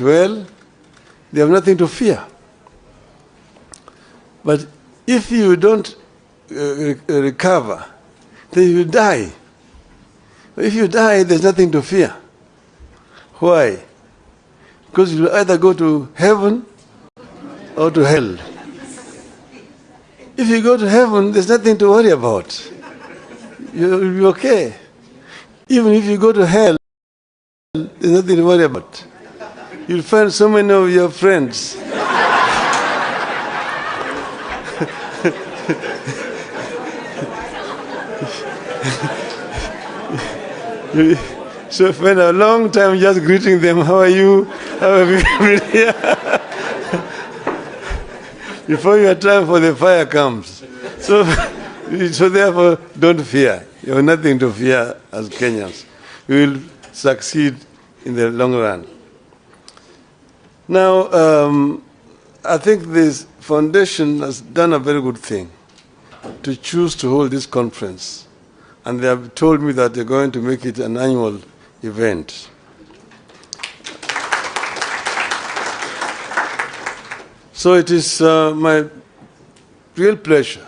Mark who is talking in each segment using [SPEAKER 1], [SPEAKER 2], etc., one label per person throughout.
[SPEAKER 1] well, they have nothing to fear. But if you don't recover, then you die. If you die, there's nothing to fear. Why? Because you will either go to heaven or to hell. If you go to heaven, there's nothing to worry about. You'll be okay. Even if you go to hell, there's nothing to worry about. You'll find so many of your friends. So spend a long time just greeting them. How are you? How have you been here? Before your time for the fire comes. So therefore, don't fear. You have nothing to fear as Kenyans. We will succeed in the long run. Now, I think this foundation has done a very good thing to choose to hold this conference. And they have told me that they're going to make it an annual event. So it is my real pleasure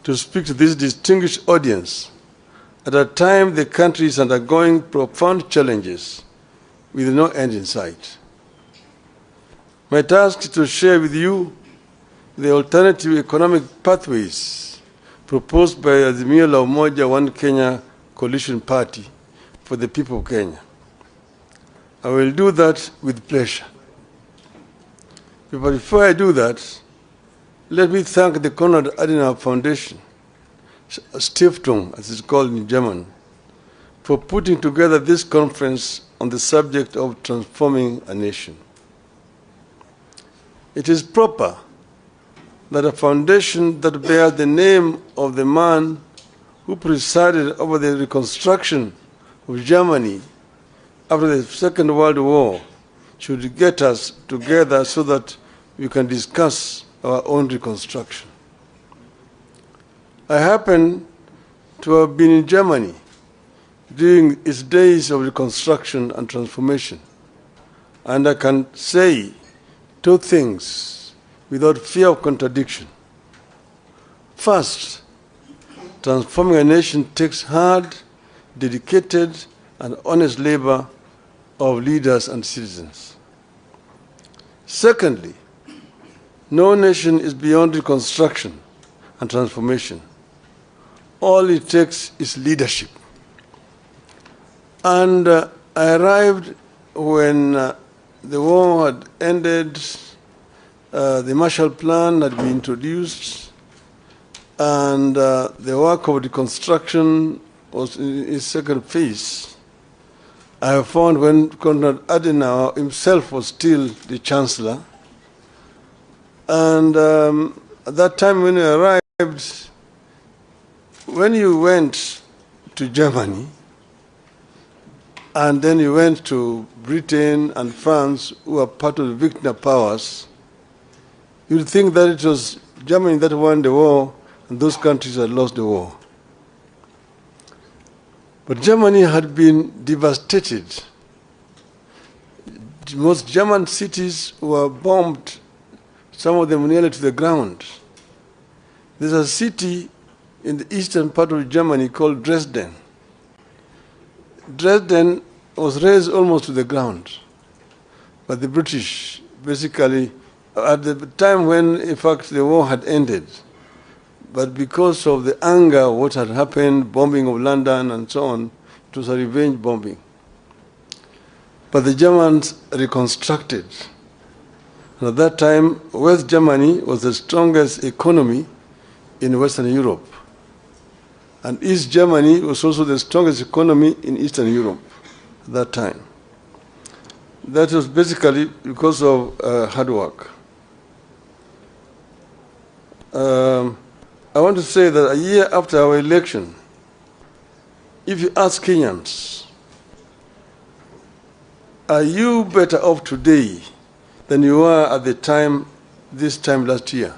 [SPEAKER 1] to speak to this distinguished audience at a time the country is undergoing profound challenges with no end in sight. My task is to share with you the alternative economic pathways proposed by the Azimio la Umoja One Kenya Coalition Party for the people of Kenya. I will do that with pleasure. But before I do that, let me thank the Konrad Adenauer Foundation, Stiftung, as it's called in German, for putting together this conference on the subject of transforming a nation. It is proper that a foundation that bears the name of the man who presided over the reconstruction of Germany after the Second World War should get us together so that we can discuss our own reconstruction. I happen to have been in Germany during its days of reconstruction and transformation, and I can say two things without fear of contradiction. First, transforming a nation takes hard, dedicated, and honest labor of leaders and citizens. Secondly, no nation is beyond reconstruction and transformation. All it takes is leadership. And I arrived when the war had ended, the Marshall Plan had been introduced, and the work of reconstruction was in its second phase. I have found when Konrad Adenauer himself was still the Chancellor, and at that time when you arrived, when you went to Germany, and then you went to Britain and France, who are part of the victor powers, you'd think that it was Germany that won the war and those countries had lost the war. But Germany had been devastated. Most German cities were bombed, some of them nearly to the ground. There's a city in the eastern part of Germany called Dresden. Dresden was razed almost to the ground. But the British, basically, at the time when, in fact, the war had ended, but because of the anger of what had happened, bombing of London and so on, it was a revenge bombing. But the Germans reconstructed. And at that time, West Germany was the strongest economy in Western Europe. And East Germany was also the strongest economy in Eastern Europe at that time. That was basically because of hard work. I want to say that a year after our election, if you ask Kenyans, are you better off today than you were at the time, this time last year?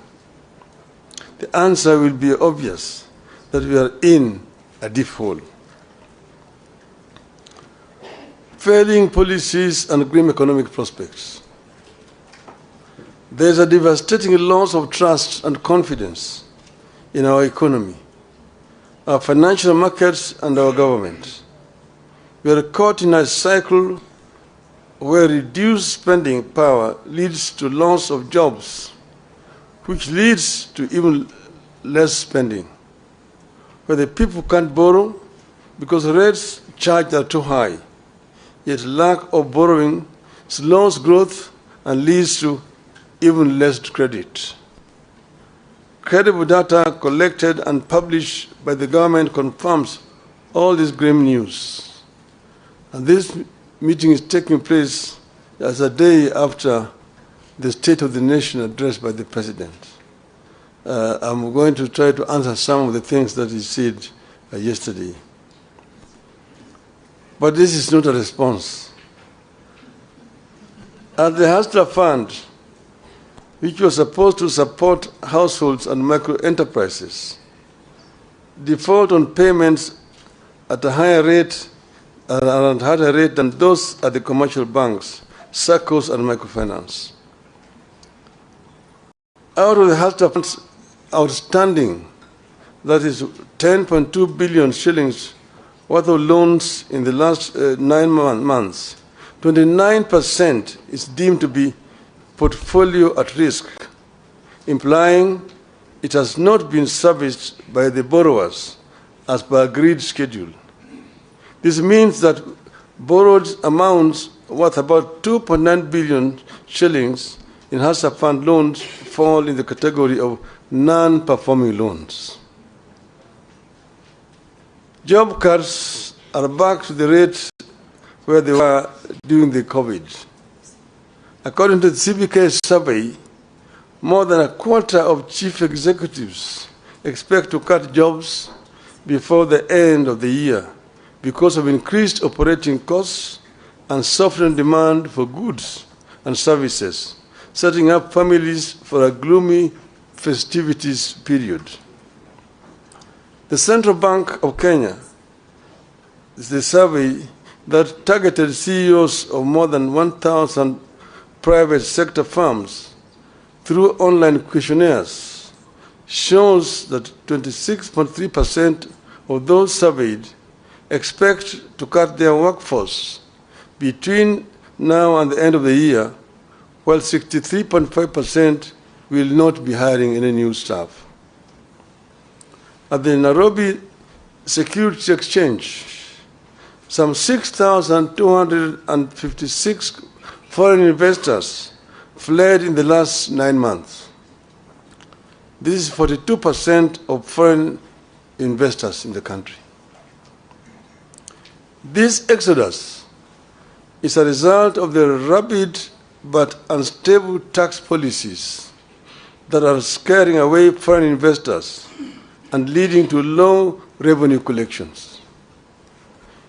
[SPEAKER 1] The answer will be obvious, that we are in a deep hole. failing policies and grim economic prospects. There is a devastating loss of trust and confidence in our economy, our financial markets, and our government. We are caught in a cycle where reduced spending power leads to loss of jobs, which leads to even less spending, where the people can't borrow because rates charged are too high, yet lack of borrowing slows growth and leads to even less credit. Credible data collected and published by the government confirms all this grim news. And this meeting is taking place as a day after the State of the Nation address by the President. I'm going to try to answer some of the things that he said yesterday. But this is not a response. At the Hustler Fund, which was supposed to support households and micro-enterprises, default on payments at a higher rate than those at the commercial banks, SACCOs, and microfinance. Out of the Hustler Fund's outstanding, that is 10.2 billion shillings worth of loans in the last 9 months, 29% is deemed to be portfolio at risk, implying it has not been serviced by the borrowers as per agreed schedule. This means that borrowed amounts worth about 2.9 billion shillings in Hustler Fund loans fall in the category of non-performing loans. Job cuts are back to the rate where they were during the COVID. According to the CBK survey, more than a quarter of chief executives expect to cut jobs before the end of the year because of increased operating costs and softened demand for goods and services, setting up families for a gloomy festivities period. The Central Bank of Kenya is the survey that targeted CEOs of more than 1,000 private sector firms through online questionnaires shows that 26.3% of those surveyed expect to cut their workforce between now and the end of the year, while 63.5% will not be hiring any new staff. At the Nairobi Securities Exchange, some 6,256 foreign investors fled in the last 9 months. This is 42% of foreign investors in the country. This exodus is a result of the rapid but unstable tax policies that are scaring away foreign investors and leading to low revenue collections.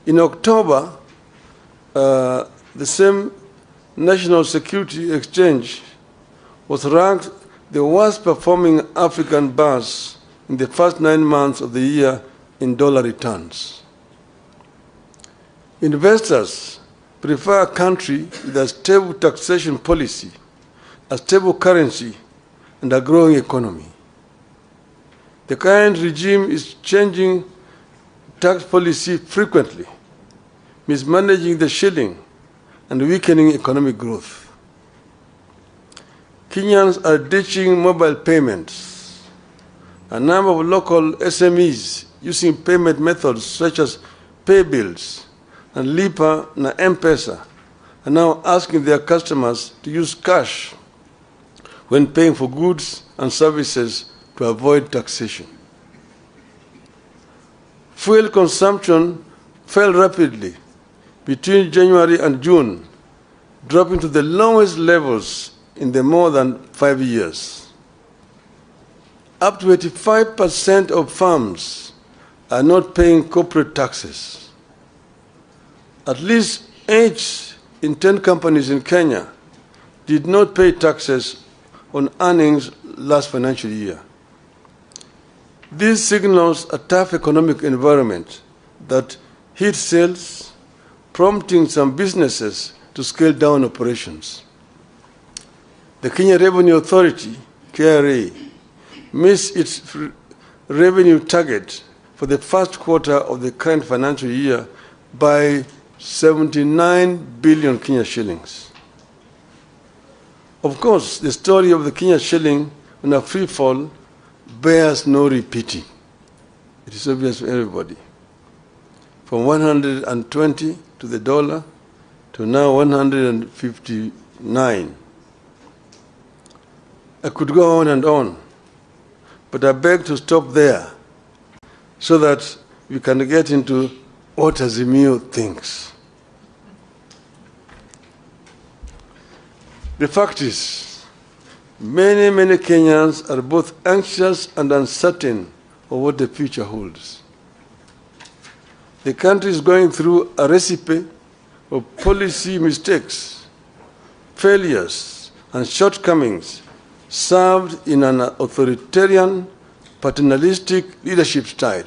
[SPEAKER 1] In October, the same National Security Exchange was ranked the worst performing African bus in the first 9 months of the year in dollar returns. Investors prefer a country with a stable taxation policy, a stable currency, and a growing economy. The current regime is changing tax policy frequently, mismanaging the shilling, and weakening economic growth. Kenyans are ditching mobile payments. A number of local SMEs using payment methods such as pay bills and Lipa na M-Pesa are now asking their customers to use cash when paying for goods and services to avoid taxation. Fuel consumption fell rapidly between January and June, dropping to the lowest levels in the more than 5 years. Up to 85% of firms are not paying corporate taxes. At least 8 in 10 companies in Kenya did not pay taxes on earnings last financial year. This signals a tough economic environment that hit sales, prompting some businesses to scale down operations. The Kenya Revenue Authority, KRA, missed its revenue target for the first quarter of the current financial year by 79 billion Kenya shillings. Of course, the story of the Kenya shilling on a free fall bears no repeating. It is obvious to everybody. From 120 to the dollar to now 159. I could go on, but I beg to stop there so that we can get into what Azimio thinks. The fact is, many Kenyans are both anxious and uncertain of what the future holds. The country is going through a recipe of policy mistakes, failures, and shortcomings served in an authoritarian, paternalistic leadership style.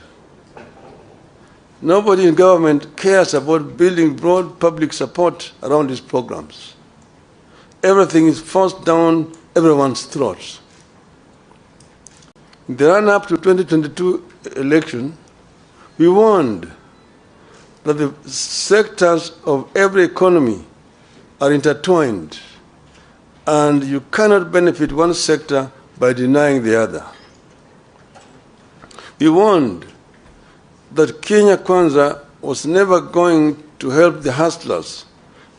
[SPEAKER 1] Nobody in government cares about building broad public support around these programs. Everything is forced down everyone's throats. In the run-up to 2022 election, we warned that the sectors of every economy are intertwined, and you cannot benefit one sector by denying the other. We warned that Kenya Kwanza was never going to help the hustlers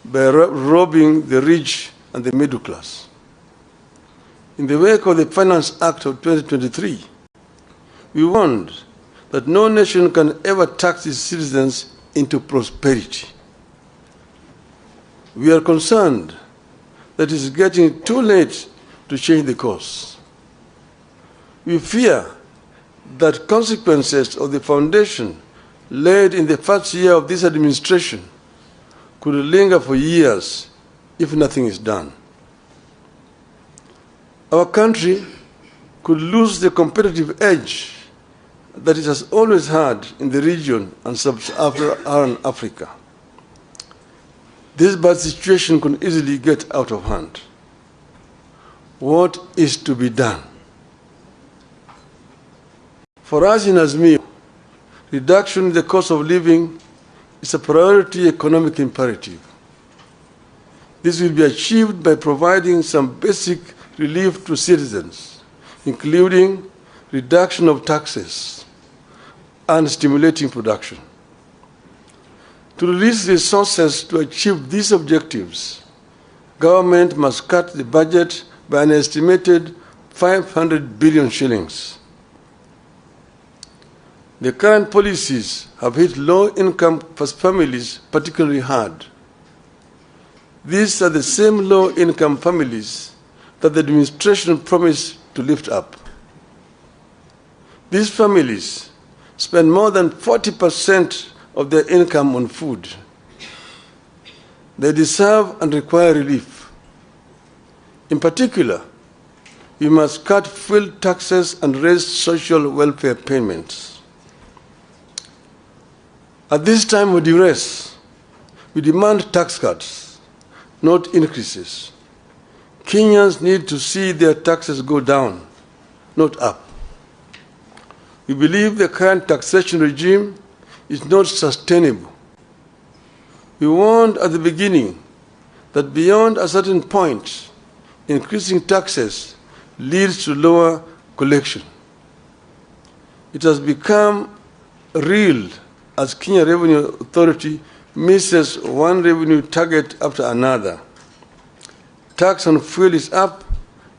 [SPEAKER 1] by robbing the rich and the middle class. In the wake of the Finance Act of 2023, we warned that no nation can ever tax its citizens into prosperity. We are concerned that it is getting too late to change the course. We fear that consequences of the foundation laid in the first year of this administration could linger for years if nothing is done. Our country could lose the competitive edge that it has always had in the region and sub-Saharan Africa. This bad situation could easily get out of hand. What is to be done? For us in Azimio, reduction in the cost of living is a priority economic imperative. This will be achieved by providing some basic relief to citizens, including reduction of taxes and stimulating production. To release resources to achieve these objectives, government must cut the budget by an estimated 500 billion shillings. The current policies have hit low-income families particularly hard. These are the same low-income families that the administration promised to lift up. These families spend more than 40% of their income on food. They deserve and require relief. In particular, we must cut fuel taxes and raise social welfare payments. At this time of duress, we demand tax cuts, not increases. Kenyans need to see their taxes go down, not up. We believe the current taxation regime is not sustainable. We warned at the beginning that beyond a certain point, increasing taxes leads to lower collection. It has become real as Kenya Revenue Authority misses one revenue target after another. Tax on fuel is up,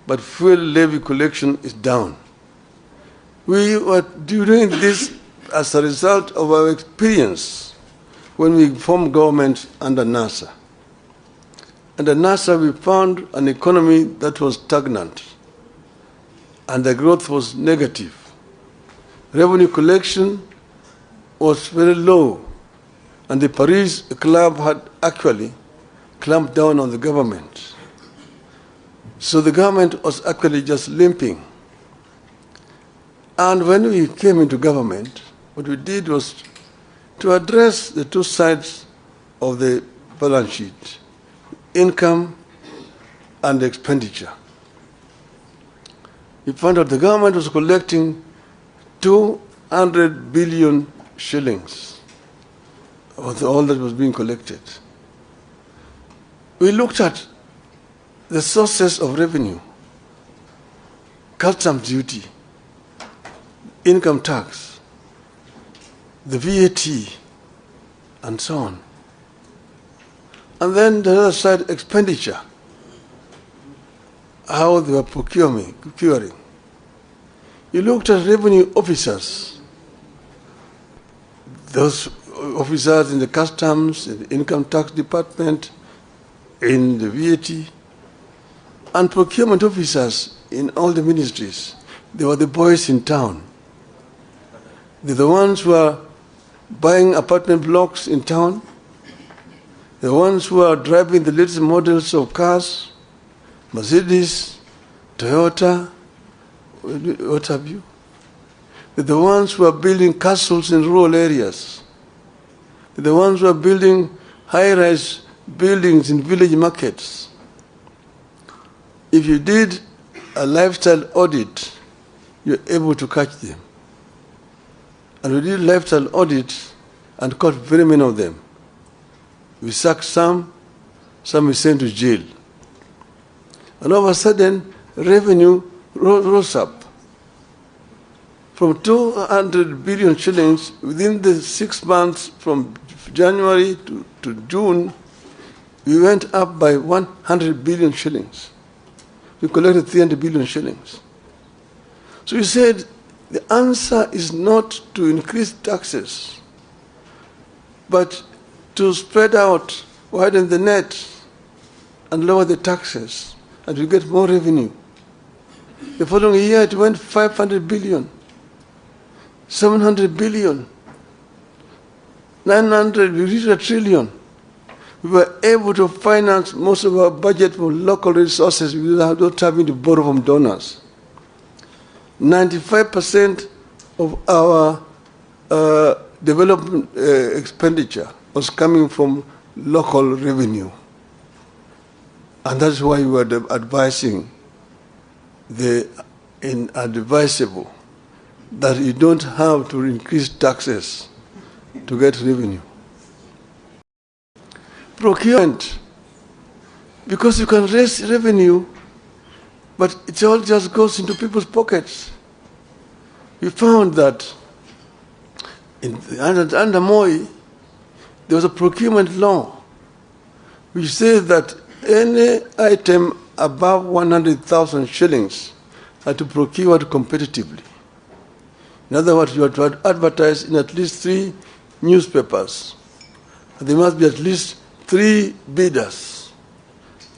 [SPEAKER 1] but fuel levy collection is down. We were doing this as a result of our experience when we formed government under NASA. Under NASA, we found an economy that was stagnant, and the growth was negative. Revenue collection was very low, and the Paris Club had actually clamped down on the government. So the government was actually just limping. And when we came into government, what we did was to address the two sides of the balance sheet, income and expenditure. We found out the government was collecting 200 billion shillings of all that was being collected. We looked at the sources of revenue, customs duty, income tax, the VAT, and so on. And then the other side, expenditure, how they were procuring. You looked at revenue officers, those officers in the customs, in the income tax department, in the VAT, and procurement officers in all the ministries. They were the boys in town. They're the ones who are buying apartment blocks in town, the ones who are driving the latest models of cars, Mercedes, Toyota, what have you. They're the ones who are building castles in rural areas. They're the ones who are building high-rise buildings in village markets. If you did a lifestyle audit, you're able to catch them. And we did lifestyle audits and caught very many of them. We sacked some we sent to jail. And all of a sudden, revenue rose up. From 200 billion shillings within the 6 months from January to June, we went up by 100 billion shillings. We collected 300 billion shillings. So you said the answer is not to increase taxes, but to spread out, widen the net, and lower the taxes, and you get more revenue. The following year it went 500 billion, 700 billion, 900, we reached 1 trillion. We were able to finance most of our budget from local resources without having to borrow from donors. 95% of our development expenditure was coming from local revenue. And that's why we were advising the inadvisable that you don't have to increase taxes to get revenue. Procurement, because you can raise revenue, but it all just goes into people's pockets. We found that under Moi, there was a procurement law which says that any item above 100,000 shillings had to procure competitively. In other words, you have to advertise in at least 3 newspapers. There must be at least 3 bidders,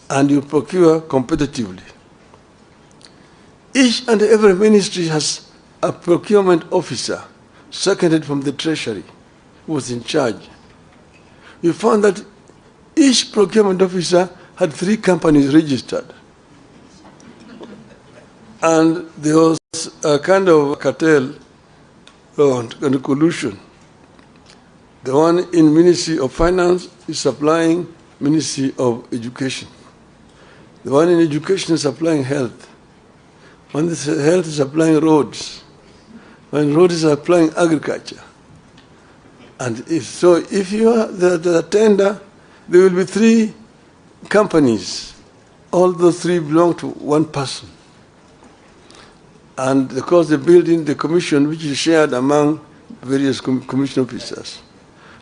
[SPEAKER 1] and you procure competitively. Each and every ministry has a procurement officer, seconded from the treasury, who was in charge. We found that each procurement officer had 3 companies registered. And there was a kind of cartel and a collusion. The one in Ministry of Finance is supplying Ministry of Education. The one in Education is supplying health. One is health is supplying roads. One road is supplying agriculture. And if you are the tender, there will be 3 companies. All those 3 belong to one person. And of course the building, the commission, which is shared among various commission officers.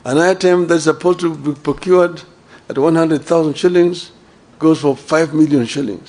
[SPEAKER 1] An item that's supposed to be procured at 100,000 shillings goes for 5 million shillings.